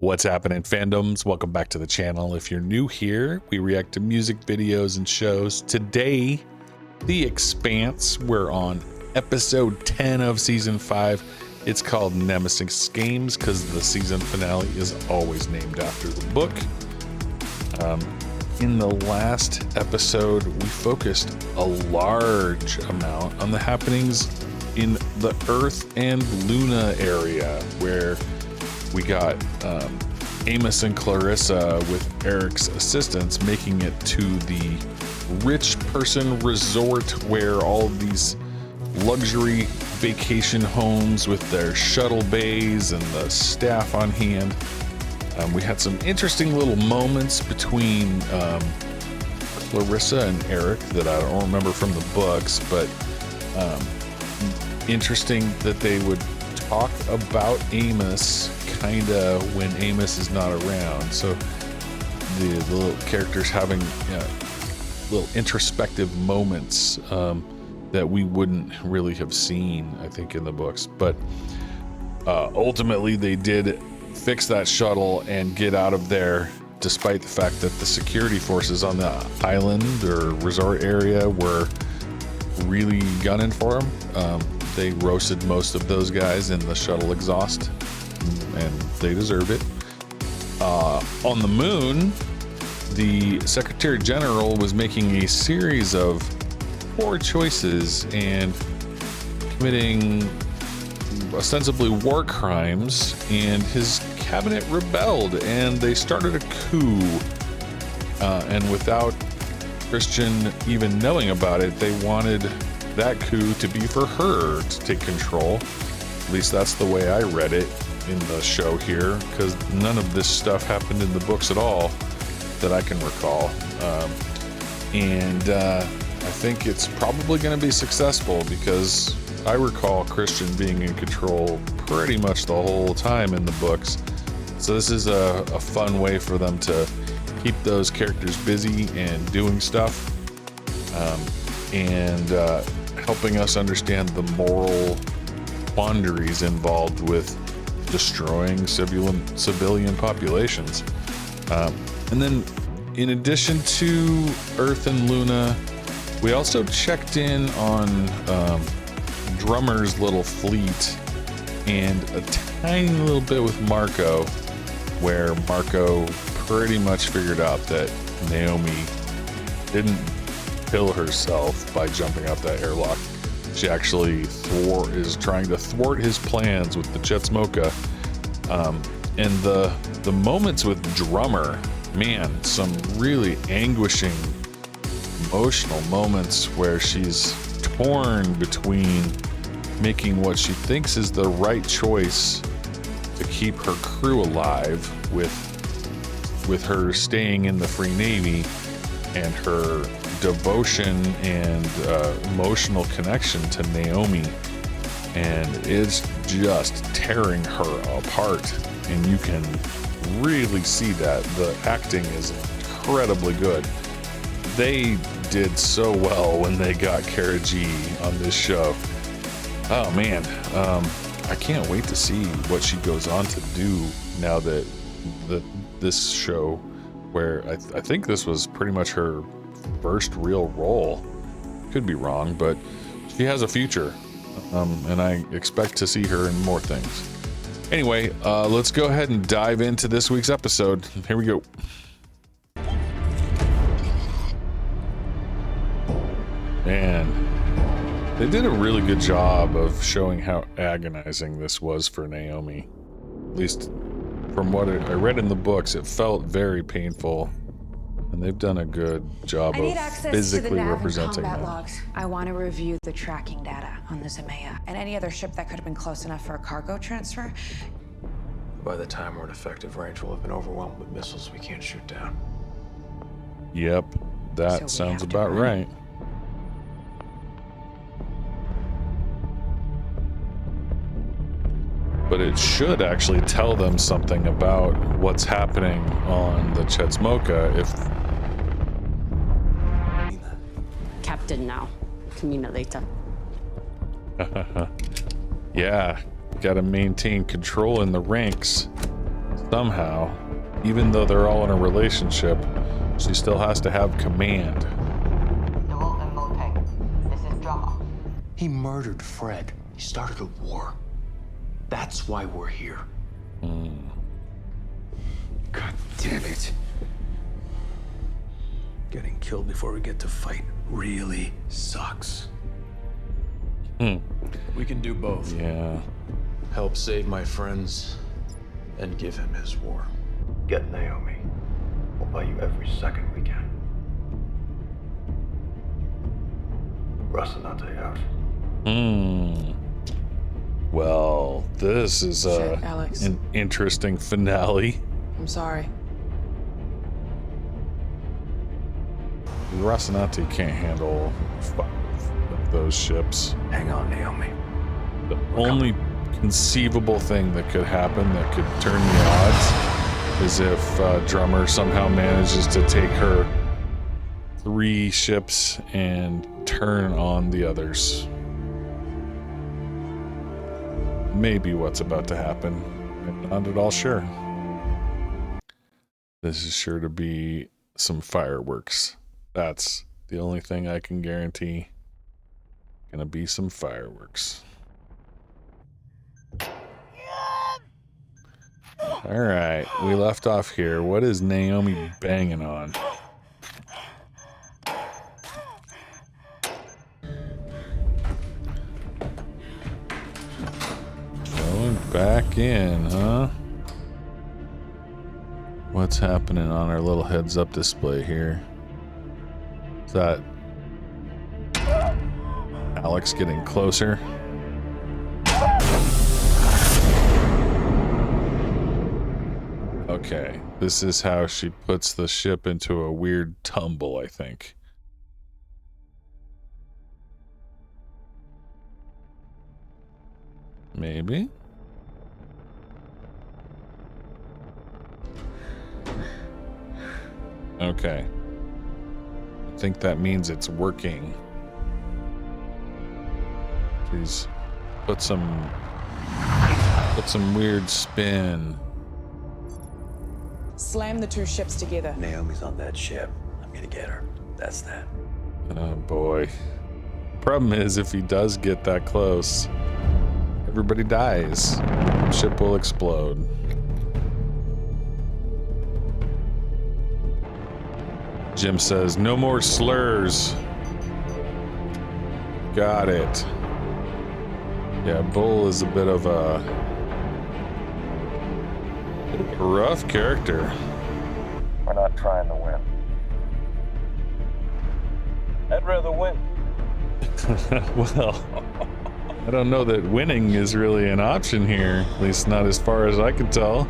What's happening, fandoms? Welcome back to the channel. If you're new here, we react to music videos and shows. Today, The Expanse. We're on episode 10 of season 5. It's called Nemesis Games because the season finale is always named after the book. In the last episode, we focused a large amount on the happenings in the Earth and Luna area, where we got Amos and Clarissa with Eric's assistance making it to the rich person resort where all of these luxury vacation homes with their shuttle bays and the staff on hand. We had some interesting little moments between Clarissa and Eric that I don't remember from the books, but interesting that they would talk about Amos kind of when Amos is not around. So the little characters having little introspective moments that we wouldn't really have seen, I think, in the books. But ultimately they did fix that shuttle and get out of there, despite the fact that the security forces on the island or resort area were really gunning for them. They roasted most of those guys in the shuttle exhaust, and they deserve it. On the moon, the Secretary General was making a series of poor choices and committing ostensibly war crimes, and his cabinet rebelled and they started a coup. And without Christian even knowing about it, they wanted that coup to be for her to take control. At least that's the way I read it in the show here, because none of this stuff happened in the books at all that I can recall. I think it's probably going to be successful, because I recall Christian being in control pretty much the whole time in the books. So this is a fun way for them to keep those characters busy and doing stuff, and helping us understand the moral quandaries involved with destroying civilian populations. And then in addition to Earth and Luna, we also checked in on Drummer's little fleet and a tiny little bit with Marco, where Marco pretty much figured out that Naomi didn't kill herself by jumping out that airlock. She actually is trying to thwart his plans with the Chetsmoka. And the moments with Drummer, man, some really anguishing, emotional moments where she's torn between making what she thinks is the right choice to keep her crew alive with her staying in the Free Navy, and her devotion and emotional connection to Naomi, and it's just tearing her apart, and you can really see that. The acting is incredibly good. They did so well when they got Kara G on this show. Oh man, I can't wait to see what she goes on to do now that this show, where I think this was pretty much her first real role. Could be wrong, but she has a future, and I expect to see her in more things. Anyway, let's go ahead and dive into this week's episode. Here we go. Man, they did a really good job of showing how agonizing this was for Naomi. At least from what I read in the books, it felt very painful, and they've done a good job of physically representing that. Logs. I want to review the tracking data on the Zemaya and any other ship that could have been close enough for a cargo transfer. By the time we're in effective range, we'll have been overwhelmed with missiles we can't shoot down. Yep, that sounds about right. But it should actually tell them something about what's happening on the Chetsmoka if... Captain now. Communicate later. Yeah, gotta maintain control in the ranks. somehow, even though they're all in a relationship, she still has to have command. This is drama. He murdered Fred. He started a war. That's why we're here. God damn it. Getting killed before we get to fight really sucks. We can do both. Yeah. Help save my friends and give him his war. Get Naomi. We'll buy you every second we can. Rocinante out. Well, this is Shit, Alex. an interesting finale. I'm sorry. Rocinante can't handle 5 of those ships. Hang on, Naomi. The only conceivable thing that could happen that could turn the odds is if Drummer somehow manages to take her 3 ships and turn on the others. Maybe what's about to happen. I'm not at all sure. This is sure to be some fireworks. That's the only thing I can guarantee. Gonna be some fireworks. All right, we left off here. What is Naomi banging on? Going back in, huh? What's happening on our little heads-up display here? Is that Alex getting closer? Okay, this is how she puts the ship into a weird tumble, I think. Maybe? Okay. I think that means it's working. She's put some weird spin. Slam the 2 ships together. Naomi's on that ship. I'm gonna get her. That's that. Oh boy. Problem is, if he does get that close, everybody dies. Ship will explode. Jim says, no more slurs. Got it. Yeah, Bull is a bit of a rough character. We're not trying to win. I'd rather win. Well, I don't know that winning is really an option here, at least not as far as I can tell.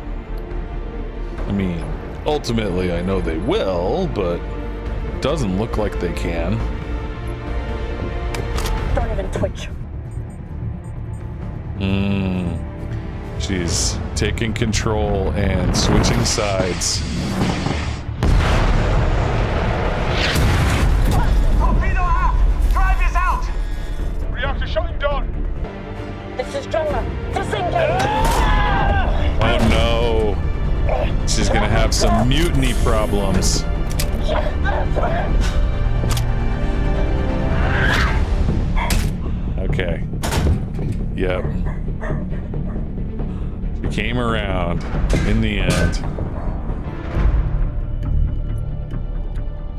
I mean, ultimately I know they will, but it doesn't look like they can. Don't even twitch. She's taking control and switching sides. Torpedo aft! Drive is out! Reactor shutting down! This is drama. Disengage! Oh no. She's gonna have some mutiny problems. Okay. Yep. She came around in the end.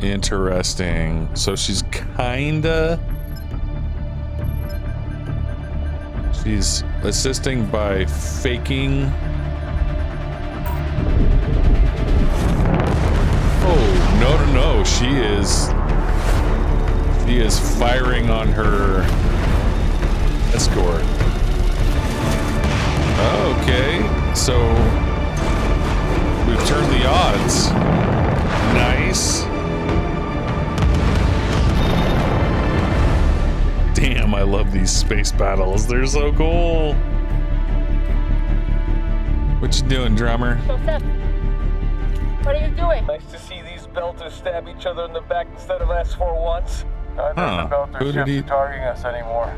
Interesting. So she's she's assisting by faking. Oh, no. She is firing on her escort. Okay, so we've turned the odds. Nice. Damn, I love these space battles. They're so cool. What you doing, drummer? Joseph, what are you doing? Nice to see these belters stab each other in the back instead of S4 once. I Huh. don't know if Who their did he- ships are targeting us anymore.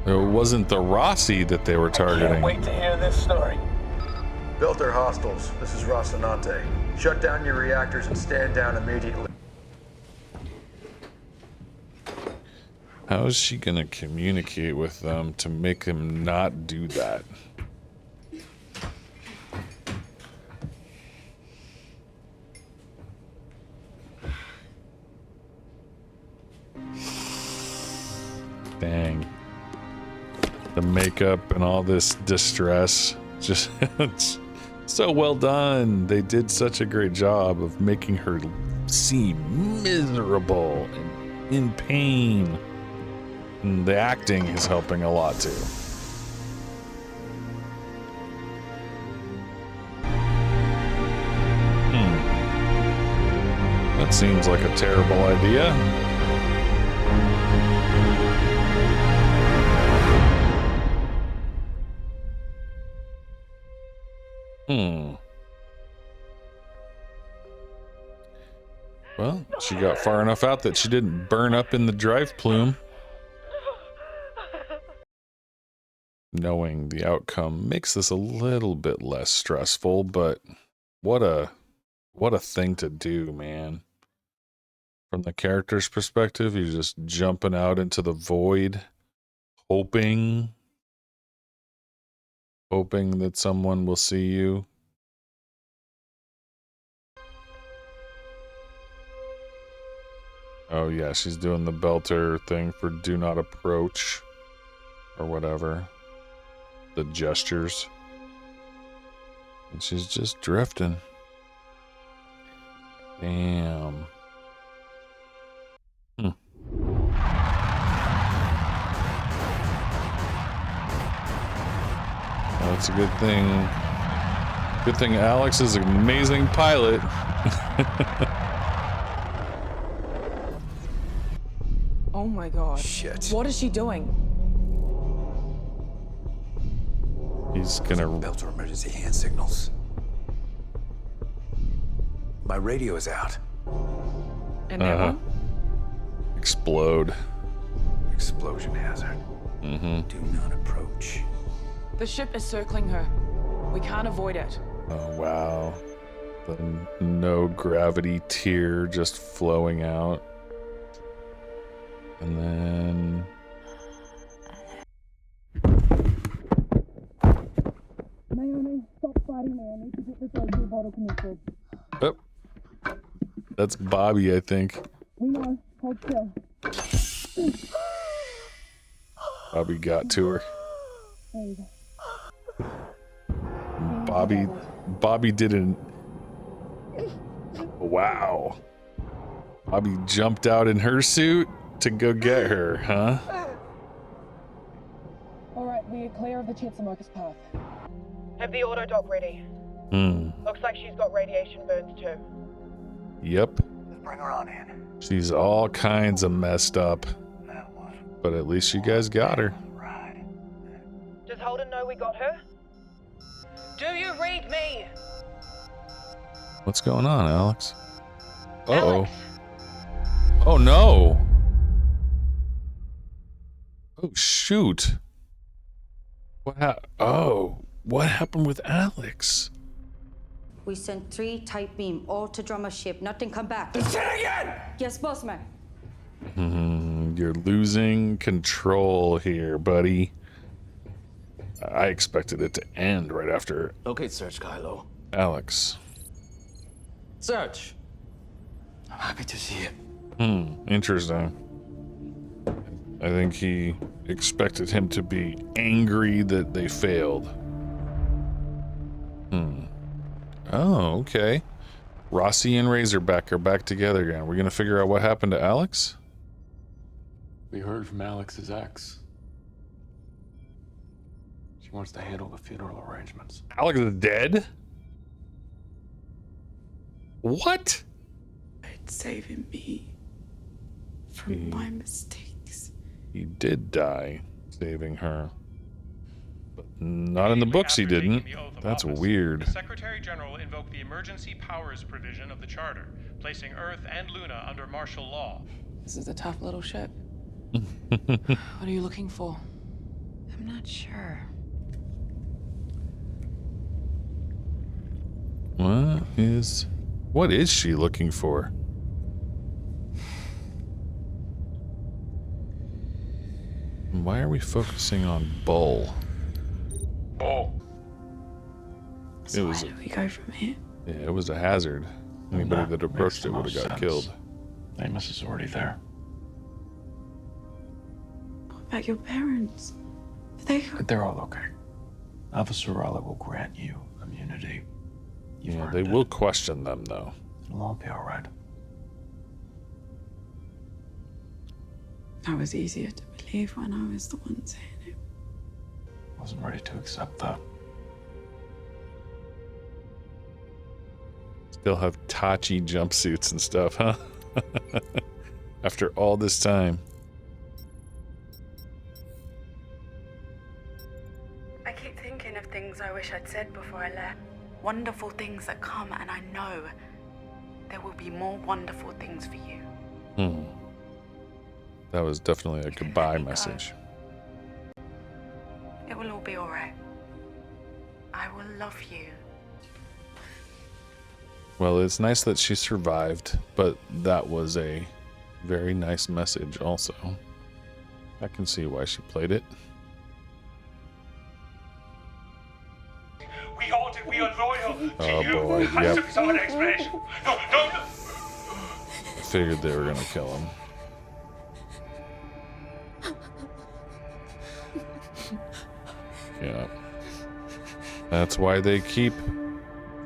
It wasn't the Rossi that they were Can't targeting. wait to hear this story. Belter hostiles, this is Rocinante. Shut down your reactors and stand down immediately. How is she gonna communicate with them to make them not do that? Dang. The makeup and all this distress. Just, it's so well done. They did such a great job of making her seem miserable and in pain. And the acting is helping a lot too. That seems like a terrible idea. Well, she got far enough out that she didn't burn up in the drive plume. Knowing the outcome makes this a little bit less stressful, but what a thing to do, man. From the character's perspective, you're just jumping out into the void, hoping that someone will see you. Oh yeah, she's doing the Belter thing for do not approach or whatever. The gestures. And she's just drifting. Damn. Well, that's a good thing. Good thing Alex is an amazing pilot. Oh my god. Shit. What is she doing? He's gonna Belter emergency hand signals. My radio is out. And that one? explode. Explosion hazard. Do not approach. The ship is circling her. We can't avoid it. Oh wow. The no gravity tear just flowing out. And then Naomi, stop fighting me. I need to get this O2 bottle connected. oh, that's Bobby, I think. We know. Hold still. Bobby got to her. There you go. Bobby didn't. Wow. Bobby jumped out in her suit to go get her, huh? Alright, we are clear of the Chetzamokas path. Have the auto dock ready. Looks like she's got radiation burns too. Yep. Let's bring her on in. She's all kinds of messed up. That one. But at least you guys got her. Right. Does Holden know we got her? Do you read me? What's going on, Alex? Uh-oh. Alex. Oh no. Oh shoot. What happened with Alex? We sent 3 tight beam, all to Drummer ship. Nothing come back. Say it again! Yes, boss man. You're losing control here, buddy. I expected it to end right after Locate search, Kylo. Alex. Search. I'm happy to see it. Interesting. I think he expected him to be angry that they failed. Oh, okay. Rossi and Razorback are back together again. We're gonna figure out what happened to Alex? We heard from Alex's ex. She wants to handle the funeral arrangements. Alex is dead? What? It's saving me from my mistakes. He did die, saving her. But not in the books he didn't. That's weird. The Secretary General invoked the emergency powers provision of the Charter, placing Earth and Luna under martial law. This is a tough little ship. What are you looking for? I'm not sure. What is she looking for? Why are we focusing on Bull? Bull. So where do we go from here? Yeah, it was a hazard. Anybody that approached it would have got sense. killed. Nemesis is already there. What about your parents? They're all okay. Officer Raleigh will grant you immunity. You've Yeah, earned they it. will question them though. It'll all be all right. That was easier to believe when I was the one saying it. Wasn't ready to accept that. Still have Tachi jumpsuits and stuff, huh? After all this time. I keep thinking of things I wish I'd said before I left. Wonderful things that come, and I know there will be more wonderful things for you. That was definitely a goodbye message. It will all be all right. I will love you. Well, it's nice that she survived, but that was a very nice message also. I can see why she played it. We halted, we are loyal to Oh you. boy, I yep. took some explanation. No. Figured they were gonna kill him. Yeah. That's why they keep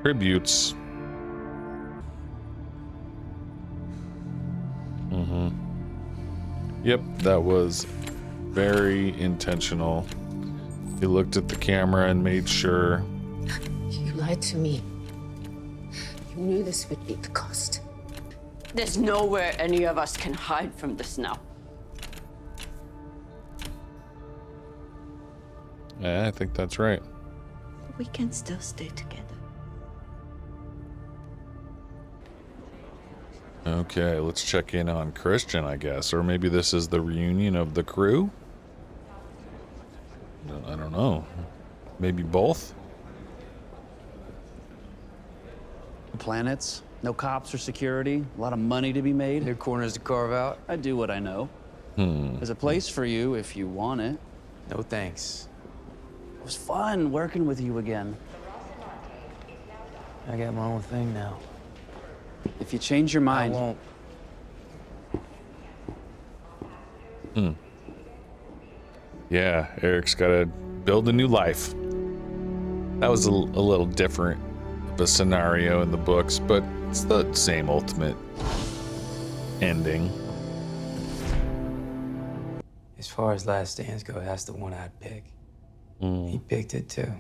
tributes. Yep, that was very intentional. He looked at the camera and made sure. You lied to me. You knew this would be the cost. There's nowhere any of us can hide from this now. Yeah, I think that's right. But we can still stay together. Okay, let's check in on Christian, I guess. Or maybe this is the reunion of the crew? I don't know. Maybe both? Planets, no cops or security, a lot of money to be made. New corners to carve out. I do what I know. There's a place for you if you want it. No thanks. It was fun working with you again. I got my own thing now. If you change your mind... I won't. Yeah, Eric's got to build a new life. That was a little different of a scenario in the books, but it's the same ultimate ending. As far as last stands go, that's the one I'd pick. He picked it too.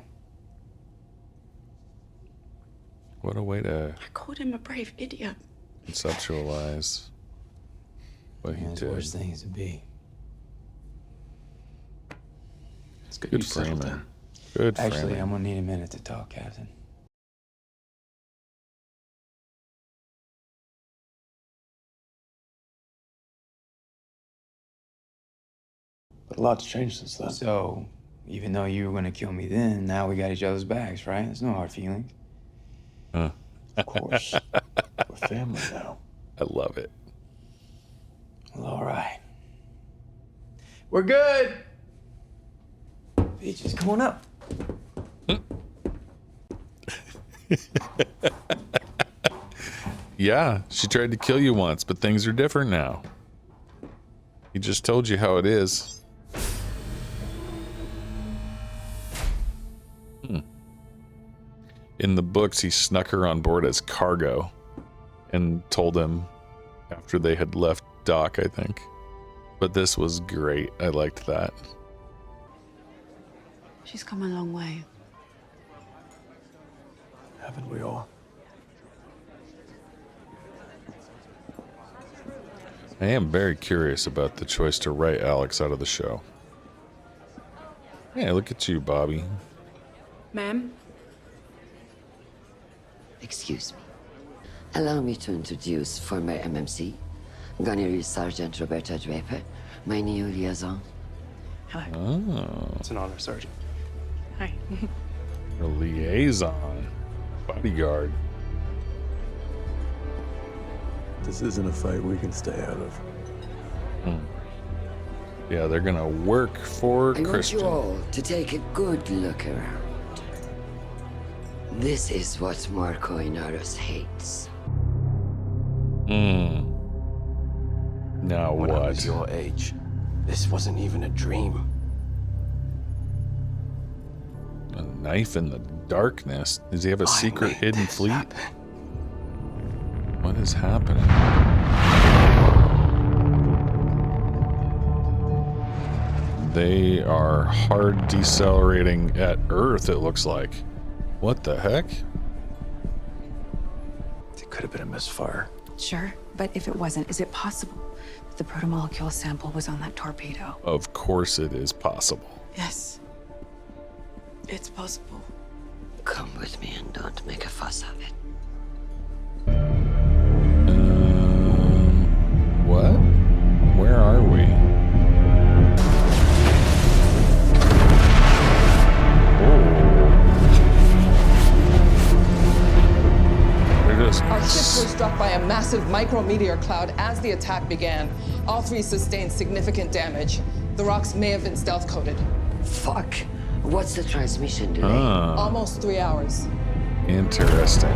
What a way to I called him a brave idiot. conceptualize what he There's did. worse things to be. It's good, Good you settled framing. in. Good Actually, framing. I'm gonna need a minute to talk, Captain. But a lot's changed since then. So, even though you were gonna kill me then, now we got each other's backs, right? There's no hard feelings. Huh. Of course. We're family now. I love it. Well, all right. We're good. Peaches, come on up. Yeah, she tried to kill you once, but things are different now. He just told you how it is. In the books, he snuck her on board as cargo and told him after they had left dock, I think. But this was great. I liked that. She's come a long way. Haven't we all? I am very curious about the choice to write Alex out of the show. Yeah, look at you, Bobby. Ma'am? Excuse me. Allow me to introduce former MMC, Gunnery Sergeant Roberta Draper, my new liaison. Hello. Oh, It's an honor, Sergeant. Hi. a liaison. Bodyguard. This isn't a fight we can stay out of. Yeah, they're gonna work for I Christian. want you all to take a good look around. This is what Marco Inaros hates. Now when what? I was your age, this wasn't even a dream. A knife in the darkness. Does he have a secret hidden fleet? What is happening? They are hard decelerating at Earth, it looks like. What the heck? It could have been a misfire. Sure, but if it wasn't, is it possible that the protomolecule sample was on that torpedo? Of course it is possible. Yes. It's possible. Come with me and don't make a fuss of it. What? Where are we? Our ship was struck by a massive micrometeor cloud as the attack began. All three sustained significant damage. The rocks may have been stealth-coated. Fuck. What's the transmission delay? Almost 3 hours. Interesting.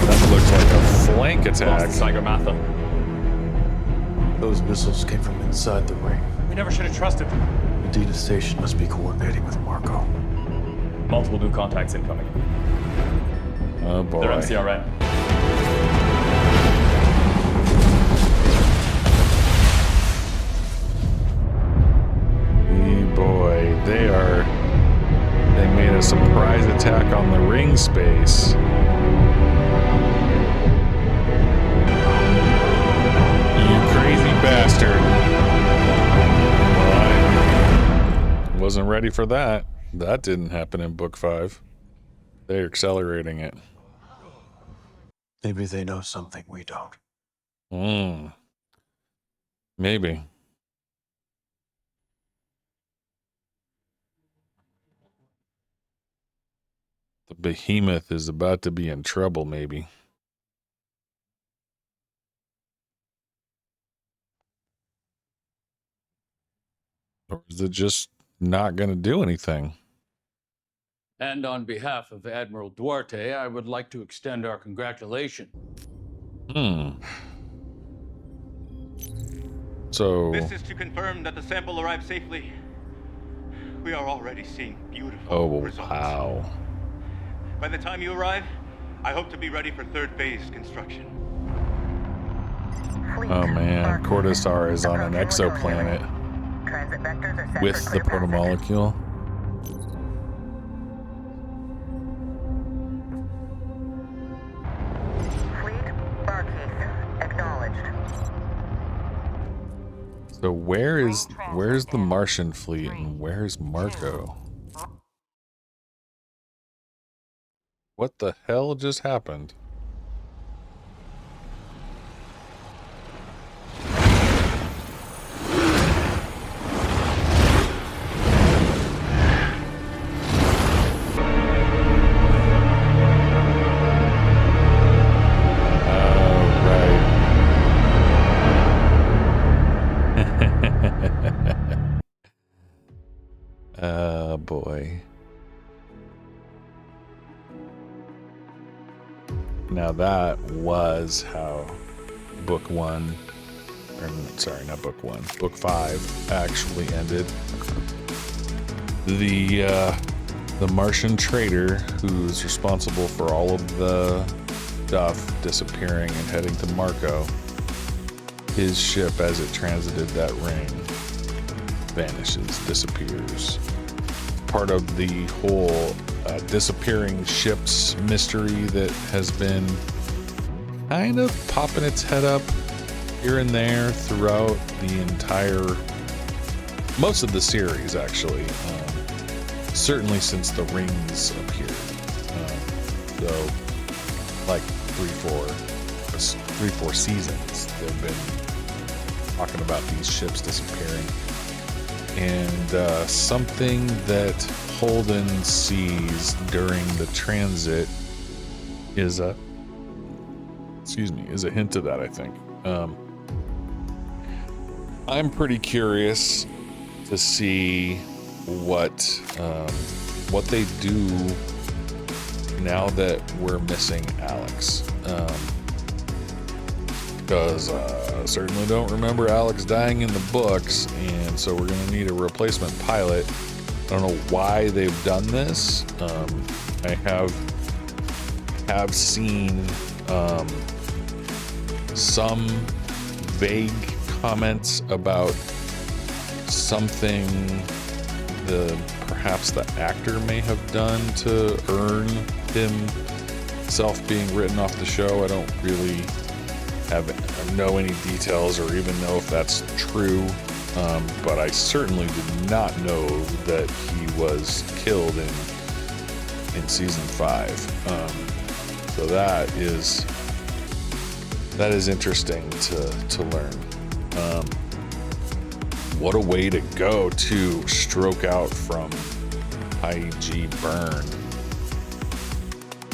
That looks like a flank attack. Psychomatha. Those missiles came from inside the ring. We never should have trusted them. Medina Station must be coordinating with Marco. Multiple new contacts incoming. Oh boy. They're MCR right. Boy, they made a surprise attack on the ring space. You crazy bastard. Well, I wasn't ready for that. That didn't happen in book 5. They're accelerating it. Maybe they know something we don't. Maybe. The behemoth is about to be in trouble, maybe. Or is it just not going to do anything? And on behalf of Admiral Duarte, I would like to extend our congratulations. So... This is to confirm that the sample arrived safely. We are already seeing beautiful results. Wow. By the time you arrive, I hope to be ready for third phase construction. Oh man, Cortazar is on an exoplanet with the protomolecule. So where's the Martian fleet and where's Marco? What the hell just happened? Oh boy. Now that was how book 1, or sorry, not book 1, book 5 actually ended. The Martian trader who's responsible for all of the stuff disappearing and heading to Marco, his ship as it transited that ring vanishes, disappears. Part of the whole disappearing ships mystery that has been kind of popping its head up here and there throughout the entire, most of the series actually, certainly since the rings appeared. So like 3-4 seasons they've been talking about these ships disappearing. And something that Holden sees during the transit is excuse me, is a hint of that, I think. I'm pretty curious to see what they do now that we're missing Alex. Because I certainly don't remember Alex dying in the books, and so we're gonna need a replacement pilot. I don't know why they've done this. I have seen some vague comments about something perhaps the actor may have done to earn himself being written off the show. I don't really know any details or even know if that's true, but I certainly did not know that he was killed in season 5. So that is interesting to learn. What a way to go to stroke out from IG burn.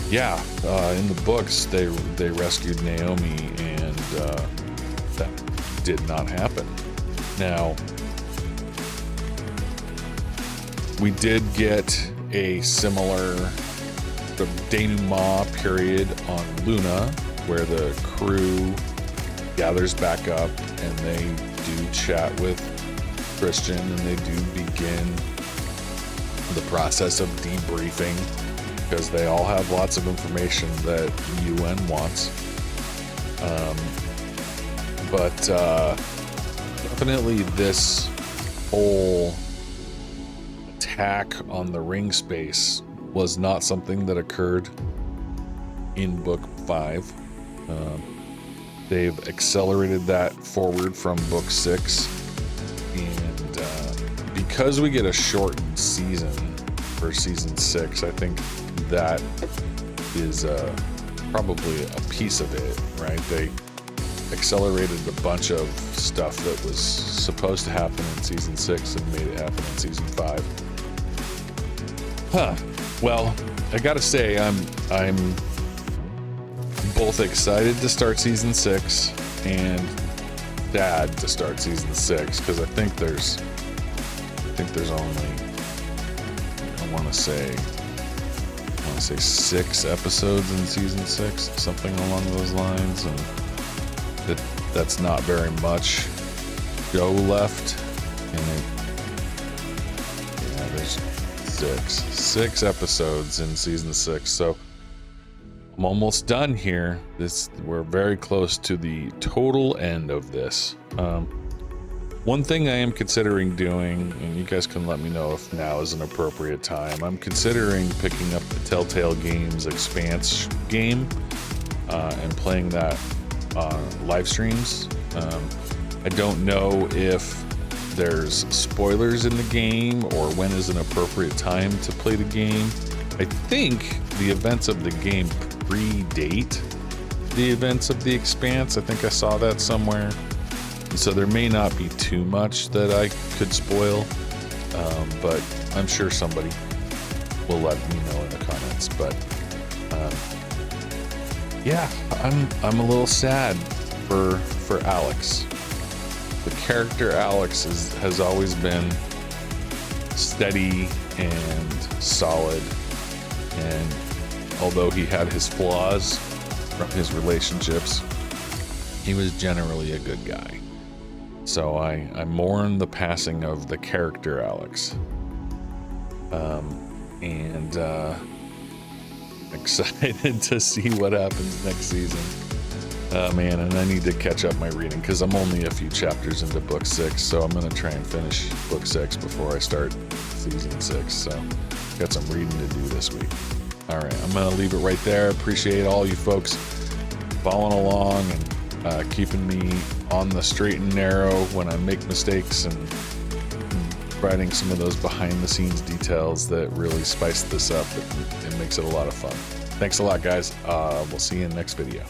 Yeah, in the books they rescued Naomi, and that did not happen. Now, we did get a similar denouement period on Luna, where the crew gathers back up and they do chat with Christian, and they do begin the process of debriefing, because they all have lots of information that UN wants. But definitely this whole attack on the ring space was not something that occurred in book 5. They've accelerated that forward from book 6, and because we get a shortened season for season 6, I think that is probably a piece of it, right? They accelerated a bunch of stuff that was supposed to happen in season 6 and made it happen in season 5. Well, I gotta say, I'm both excited to start season 6 and sad to start season 6, because I think there's only, I want to say 6 episodes in season 6, something along those lines, and that's not very much show left. And there's 6 episodes in season 6, so I'm almost done here. We're very close to the total end of this. One thing I am considering doing, and you guys can let me know if now is an appropriate time, I'm considering picking up the Telltale Games Expanse game and playing that live streams. I don't know if there's spoilers in the game or when is an appropriate time to play the game. I think the events of the game predate the events of the Expanse. I think I saw that somewhere. So there may not be too much that I could spoil, but I'm sure somebody will let me know in the comments. But yeah, I'm a little sad for Alex. The character Alex has always been steady and solid, and although he had his flaws from his relationships, he was generally a good guy. So I mourn the passing of the character Alex, and excited to see what happens next season. Man, and I need to catch up my reading, because I'm only a few chapters into book 6, so I'm going to try and finish book 6 before I start season 6. So got some reading to do this week. All right, I'm going to leave it right there. Appreciate all you folks following along and keeping me on the straight and narrow when I make mistakes, and providing some of those behind the scenes details that really spice this up. It makes it a lot of fun. Thanks a lot, guys. We'll see you in the next video.